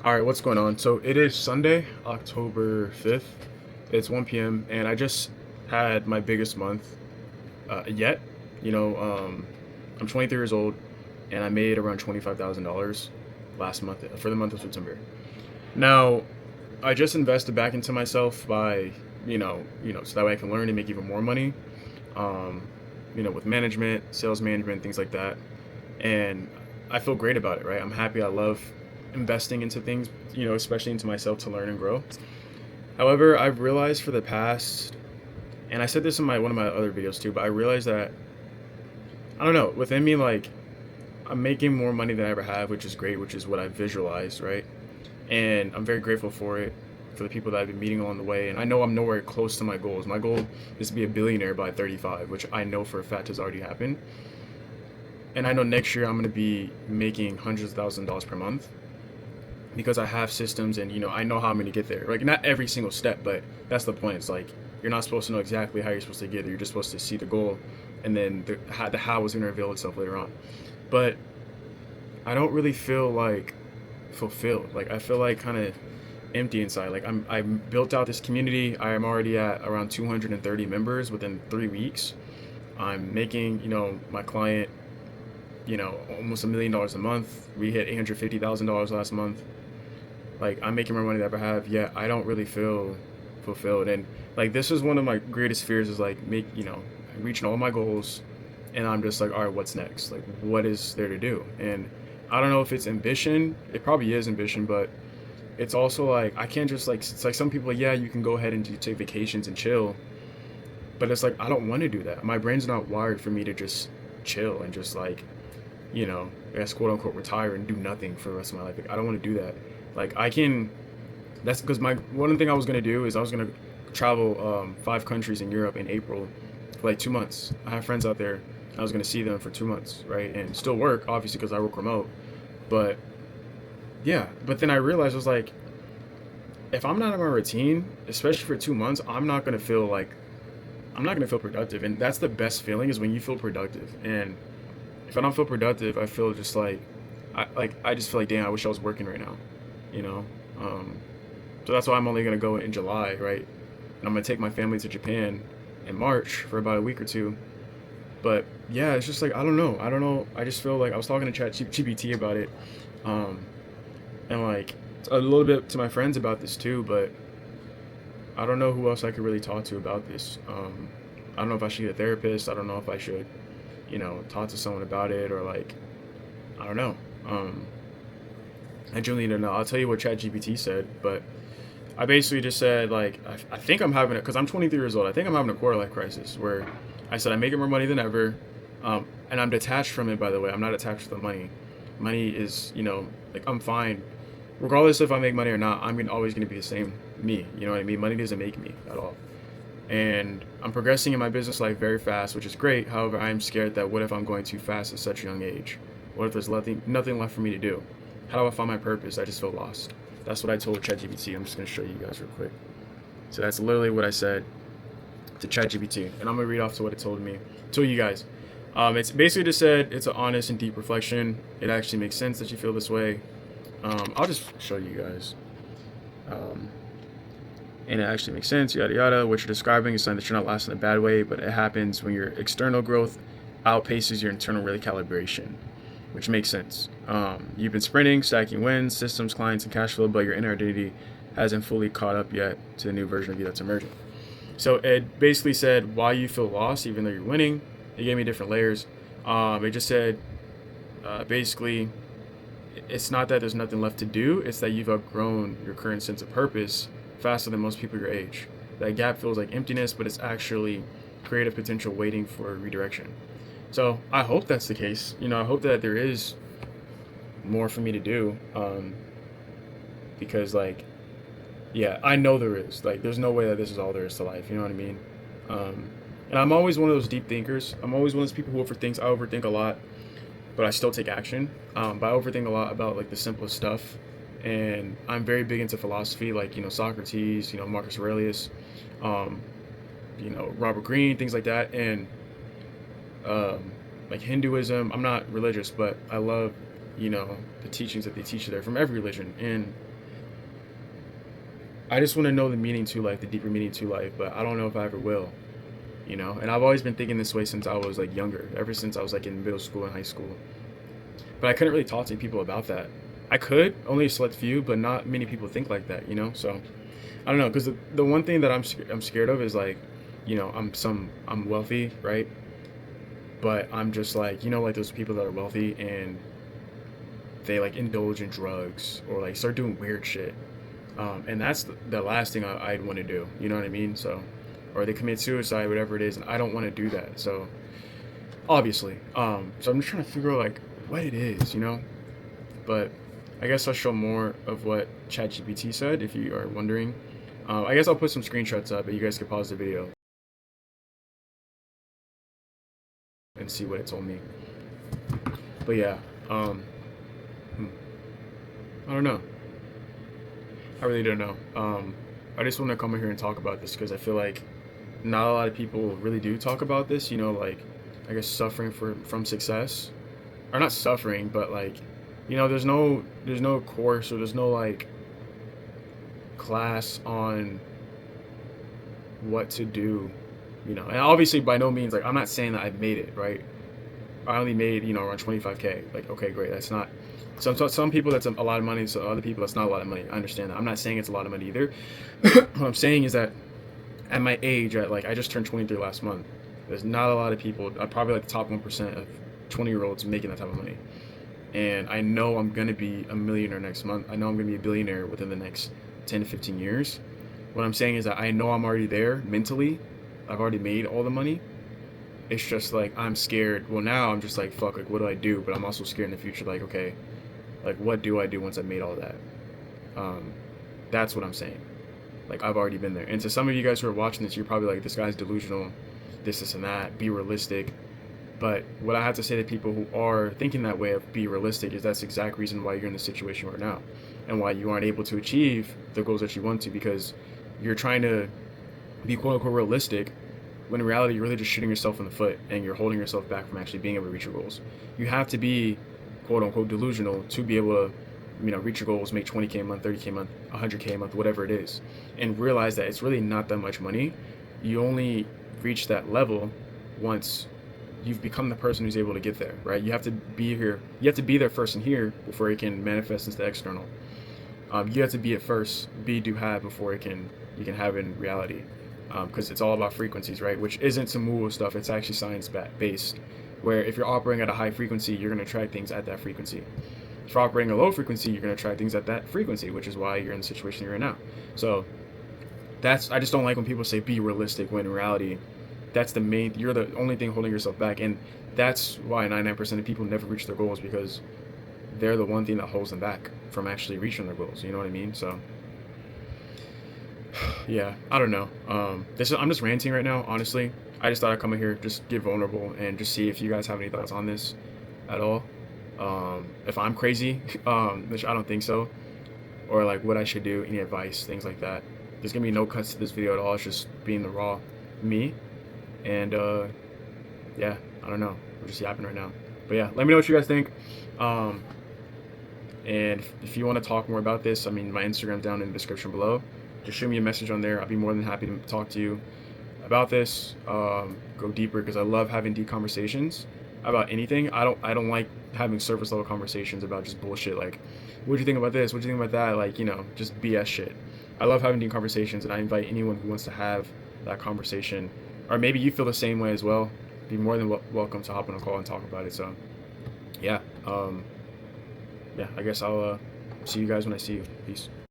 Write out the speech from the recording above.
All right, what's going on? So it is Sunday, October 5th. It's 1 p.m. and I just had my biggest month yet. You know, I'm 23 years old and I made around $25,000 last month for the month of September. Now, I just invested back into myself by, so that way I can learn and make even more money. Um, with management, sales management, things like that. And I feel great about it, right? I'm happy. I love investing into things, especially into myself to learn and grow. However, I've realized for the past, and I said this in my one of my other videos too, but I realized that I don't know, within me, like I'm making more money than I ever have, which is great, which is what I visualized, right? And I'm very grateful for it, for the people that I've been meeting along the way. And I know I'm nowhere close to my goals. My goal is to be a billionaire by 35, which I know for a fact has already happened. And I know next year I'm going to be making hundreds of thousands of dollars per month because I have systems and I know how I'm going to get there. Like not every single step, but that's the point. It's like you're not supposed to know exactly how you're supposed to get there. You're just supposed to see the goal, and then the how is going to reveal itself later on. But I don't really feel like fulfilled. Like I feel like kind of empty inside. Like I built out this community. I am already at around 230 members within 3 weeks. I'm making my client almost $1 million a month. We hit $850,000 last month. Like I'm making more money than I ever have. Yet I don't really feel fulfilled. And like this is one of my greatest fears is like reaching all my goals, and I'm just like, all right, what's next? Like what is there to do? And I don't know if it's ambition. It probably is ambition, but it's also like I can't just like it's like some people like, yeah, you can go ahead and take vacations and chill, but it's like I don't want to do that. My brain's not wired for me to just chill and just like I guess quote unquote retire and do nothing for the rest of my life. Like, I don't want to do that. Like I can. That's because my one thing I was gonna do is I was gonna travel 5 countries in Europe in April for like 2 months. I have friends out there. I was gonna see them for 2 months, right, and still work obviously because I work remote. But yeah, but then I realized I was like, if I'm not in my routine, especially for 2 months, I'm not gonna feel productive, and that's the best feeling is when you feel productive. And if I don't feel productive, I feel just like I just feel like damn, I wish I was working right now, you know. Um, so that's why I'm only gonna go in July, right? And I'm gonna take my family to Japan in March for about a week or two. But yeah, it's just like I don't know. I just feel like I was talking to ChatGPT about it, um, and like a little bit to my friends about this too. But I don't know who else I could really talk to about this. I don't know if I should get a therapist. I don't know if I should, talk to someone about it or like I don't know. I genuinely don't know. I'll tell you what ChatGPT said, but I basically just said like I think I'm having it because I'm 23 years old. I think I'm having a quarter life crisis where I said I'm making more money than ever, and I'm detached from it. By the way, I'm not attached to the money. Money is like I'm fine, regardless if I make money or not. Always gonna be the same me. You know what I mean? Money doesn't make me at all. And I'm progressing in my business life very fast, which is great. However, I'm scared that what if I'm going too fast at such a young age? What if there's nothing left for me to do? How do I find my purpose? I just feel lost. That's what I told ChatGPT. I'm just gonna show you guys real quick. So that's literally what I said to ChatGPT, and I'm gonna read off to what it told me, to you guys. It's basically just said it's an honest and deep reflection. It actually makes sense that you feel this way. I'll just show you guys. Um, and it actually makes sense, yada yada. What you're describing is something that you're not lost in a bad way, but it happens when your external growth outpaces your internal recalibration, which makes sense. You've been sprinting, stacking wins, systems, clients, and cash flow, but your inner identity hasn't fully caught up yet to the new version of you that's emerging. So it basically said why you feel lost even though you're winning. It gave me different layers. It just said basically it's not that there's nothing left to do, it's that you've outgrown your current sense of purpose faster than most people your age. That gap feels like emptiness, but it's actually creative potential waiting for redirection. So I hope that's the case. I hope that there is more for me to do, because like, yeah, I know there is. Like, there's no way that this is all there is to life. You know what I mean? And I'm always one of those deep thinkers. I'm always one of those people who overthinks. I overthink a lot, but I still take action. But I overthink a lot about like the simplest stuff. And I'm very big into philosophy, like Socrates, Marcus Aurelius, um, Robert Greene, things like that, and like Hinduism. I'm not religious, but I love the teachings that they teach there from every religion. And I just want to know the meaning to life, the deeper meaning to life, but I don't know if I ever will, you know? And I've always been thinking this way since I was like younger, ever since I was like in middle school and high school. But I couldn't really talk to people about that. I could, only a select few, but not many people think like that, you know? So I don't know, because the one thing that I'm scared of is like, you know, I'm wealthy, right? But I'm just like, you know, like those people that are wealthy and they like indulge in drugs or like start doing weird shit. And that's the last thing I'd want to do. You know what I mean? So, or they commit suicide, whatever it is, and I don't want to do that. So, obviously, so I'm just trying to figure out like what it is, you know. But I guess I'll show more of what ChatGPT said if you are wondering. I guess I'll put some screenshots up, but you guys can pause the video and see what it told me. But yeah, hmm, I don't know. I really don't know. I just want to come in here and talk about this because I feel like not a lot of people really do talk about this. You know, like I guess suffering from success, or not suffering, but like, you know, there's no course or there's no like class on what to do. You know, and obviously by no means like I'm not saying that I've made it right. I only made, you know, around 25K. Like, okay, great. That's not some people that's a lot of money. So other people that's not a lot of money. I understand that. I'm not saying it's a lot of money either. What I'm saying is that at my age, at like I just turned 23 last month. There's not a lot of people. I'm probably like the top 1% of 20-year-olds making that type of money. And I know I'm gonna be a millionaire next month. I know I'm gonna be a billionaire within the next 10 to 15 years. What I'm saying is that I know I'm already there mentally. I've already made all the money. It's just like I'm scared. Well, now I'm just like fuck. Like, what do I do? But I'm also scared in the future. Like, okay, like what do I do once I've made all that? Um, that's what I'm saying. Like I've already been there. And to some of you guys who are watching this, you're probably like, this guy's delusional. This and that. Be realistic. But what I have to say to people who are thinking that way of be realistic is that's the exact reason why you're in the situation right now, and why you aren't able to achieve the goals that you want to, because you're trying to be quote unquote realistic when in reality you're really just shooting yourself in the foot and you're holding yourself back from actually being able to reach your goals. You have to be quote unquote delusional to be able to, you know, reach your goals, make 20K a month, 30K a month, 100K a month, whatever it is, and realize that it's really not that much money. You only reach that level once you've become the person who's able to get there, right? You have to be here. You have to be there first in here before it can manifest into the external. You have to be it first, be, do, have before it can you can have it in reality. Because it's all about frequencies, right? Which isn't some woo stuff. It's actually science based. Where if you're operating at a high frequency, you're going to attract things at that frequency. If you're operating at a low frequency, you're going to attract things at that frequency, which is why you're in the situation you're in now. So that's I just don't like when people say be realistic when in reality that's the main you're the only thing holding yourself back, and that's why 99% of people never reach their goals, because they're the one thing that holds them back from actually reaching their goals. You know what I mean? So yeah, I don't know. I'm just ranting right now. Honestly, I just thought I'd come in here, just get vulnerable, and just see if you guys have any thoughts on this at all. If I'm crazy, which I don't think so, or like what I should do, any advice, things like that. There's gonna be no cuts to this video at all. It's just being the raw me, and yeah, I don't know. We're just yapping right now. But yeah, let me know what you guys think. Um, and if you want to talk more about this, I mean, my Instagram's down in the description below. Just shoot me a message on there. I'll be more than happy to talk to you about this. Go deeper, because I love having deep conversations about anything. I don't like having surface level conversations about just bullshit. Like, what do you think about this? What do you think about that? Like, you know, just BS shit. I love having deep conversations, and I invite anyone who wants to have that conversation, or maybe you feel the same way as well. Be more than welcome to hop on a call and talk about it. So, yeah, yeah. I guess I'll see you guys when I see you. Peace.